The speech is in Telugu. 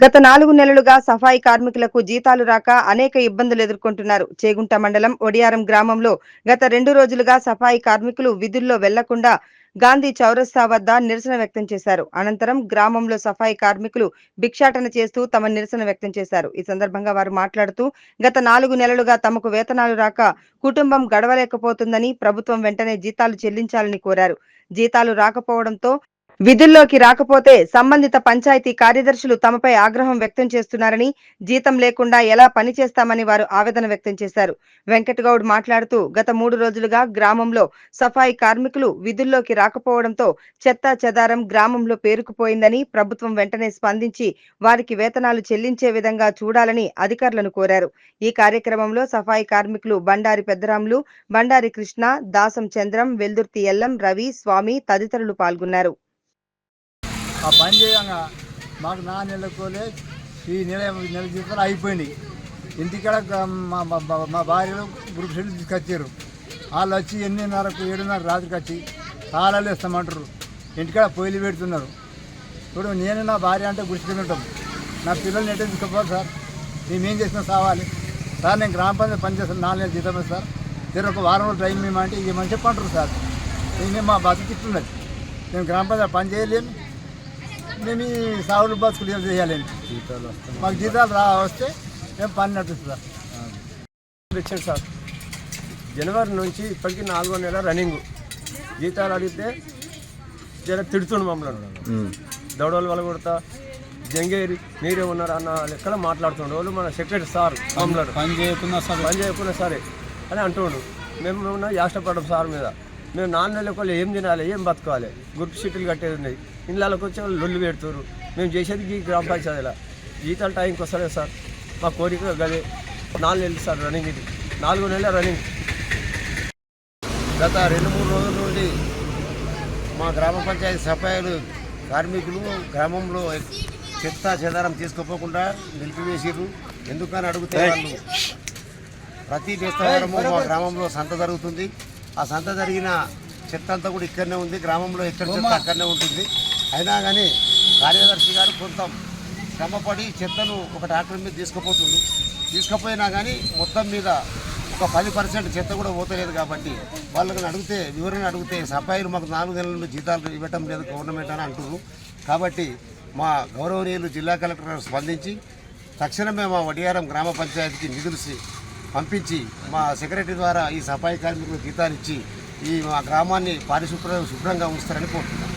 గత 4 నెలలుగా సఫాయి కార్మికులకు జీతాలు రాక అనేక ఇబ్బందులు ఎదుర్కొంటున్నారు. చేగుంట మండలం ఒడియారం గ్రామంలో గత 2 రోజులుగా సఫాయి కార్మికులు విధుల్లో వెళ్లకుండా గాంధీ చౌరస్తా వద్ద నిరసన వ్యక్తం చేశారు. అనంతరం గ్రామంలో సఫాయి కార్మికులు భిక్షాటన చేస్తూ తమ నిరసన వ్యక్తం చేశారు. ఈ సందర్భంగా వారు మాట్లాడుతూ గత 4 నెలలుగా తమకు వేతనాలు రాక కుటుంబం గడవలేకపోతుందని, ప్రభుత్వం వెంటనే జీతాలు చెల్లించాలని కోరారు. జీతాలు రాకపోవడంతో విధుల్లోకి రాకపోతే సంబంధిత పంచాయతీ కార్యదర్శులు తమపై ఆగ్రహం వ్యక్తం చేస్తున్నారని, జీతం లేకుండా ఎలా పనిచేస్తామని వారు ఆవేదన వ్యక్తం చేశారు. వెంకటగౌడ్ మాట్లాడుతూ గత 3 రోజులుగా గ్రామంలో సఫాయి కార్మికులు విధుల్లోకి రాకపోవడంతో చెత్తా చెదారం గ్రామంలో పేరుకుపోయిందని, ప్రభుత్వం వెంటనే స్పందించి వారికి వేతనాలు చెల్లించే విధంగా చూడాలని అధికారులను కోరారు. ఈ కార్యక్రమంలో సఫాయి కార్మికులు బండారి పెద్దరాములు, బండారి కృష్ణ, దాసం చంద్రం, వెల్దుర్తి ఎల్లం, రవి, స్వామి తదితరులు పాల్గొన్నారు. ఆ పని చేయంగా మాకు 4 నెలలకోలే ఈ నెల జీతాలు అయిపోయినాయి. ఇంటికాడ మా భార్యలు గ్రూప్ షెడ్యూల్ తీసుకొచ్చారు. వాళ్ళు వచ్చి 8:30 7:30 రాత్రికి వచ్చి తాళాలు ఇస్తామంటారు. ఇంటికాడ పొయ్యిలు పెడుతున్నారు. ఇప్పుడు నేను నా భార్య అంటే గుడిసి ఉంటాం. నా పిల్లల్ని ఎట్లా తీసుకుపోవాలి సార్? మేమేం చేసినా సావాలి సార్. నేను గ్రామ పంచాయతీ పనిచేస్తాను, 4 నెలలు జీతం సార్. మీరు ఒక వారం రోజులు టైం మేమంటే ఇవ్వమని చెప్పంటారు సార్. నేను మా బతికిస్తున్నది. నేను గ్రామ పంచాయతీ పని చేయలేను. మేము ఈ సాగులు బతుకులు చేయాలండి. జీతాలు వస్తాయి, మాకు జీతాలు వస్తే మేము పని నడుస్తుంది సార్. ఇచ్చాడు సార్. జనవరి నుంచి ఇప్పటికీ 4వ నెల రన్నింగ్. జీతాలు అడిగితే జర తిడుతుండు మమ్మల్ని. దౌడోళ్ళ వల్ల కొడతా, జంగేరి మీరే ఉన్నారు అన్న లెక్కలో మాట్లాడుతుండే వాళ్ళు. మన సెక్రటరీ సార్ మమ్మల్ని పని చేయకున్నా సరే అని అంటుండు. మేము యాష్టపడ్డాం సార్ మీద. మేము 4 నెలల ఏం తినాలి, ఏం బతకాలి? గుర్తు షీట్లు కట్టేది ఉన్నాయి. ఇళ్ళకి వచ్చి వాళ్ళు లొల్లు పెడుతున్నారు. మేము చేసేది ఈ గ్రామ పంచాయతీలో జీతాలు టైంకి వస్తలేదు సార్. మా కోరిక గదే. 4 నెలలు సార్ రన్నింగ్. ఇది 4వ నెల రన్నింగ్. గత 2-3 రోజుల నుండి మా గ్రామ పంచాయతీ సఫాయిలు కార్మికులు గ్రామంలో చెత్త చెదారం తీసుకోపోకుండా నిలిపివేసారు. ఎందుకని అడిగితే వాళ్ళు ప్రతి బేస్తవారము మా గ్రామంలో సంత జరుగుతుంది. ఆ సంత జరిగిన చెత్త అంతా కూడా ఇక్కడనే ఉంది. గ్రామంలో ఎక్కడ చెత్త అక్కడనే ఉంటుంది. అయినా కానీ కార్యదర్శి గారు కొంత శ్రమపడి చెత్తను ఒక ట్రాక్టర్ మీద తీసుకుపోయినా కానీ మొత్తం మీద ఒక 10% చెత్త కూడా పోతలేదు. కాబట్టి వాళ్ళని అడిగితే, వివరణ అడిగితే సఫాయిలు మాకు 4 నెలల నుండి జీతాలు ఇవ్వటం లేదు గవర్నమెంట్ అని అంటున్నారు. కాబట్టి మా గౌరవనీయులు జిల్లా కలెక్టర్ గారు స్పందించి తక్షణమే మా వడియారం గ్రామ పంచాయతీకి నిధులు పంపించి మా సెక్రటరీ ద్వారా ఈ సఫాయి కార్మికులకు జీతాలు ఇచ్చి ఈ మా గ్రామాన్ని శుభ్రంగా ఉంచుతారని కోరుతున్నాం.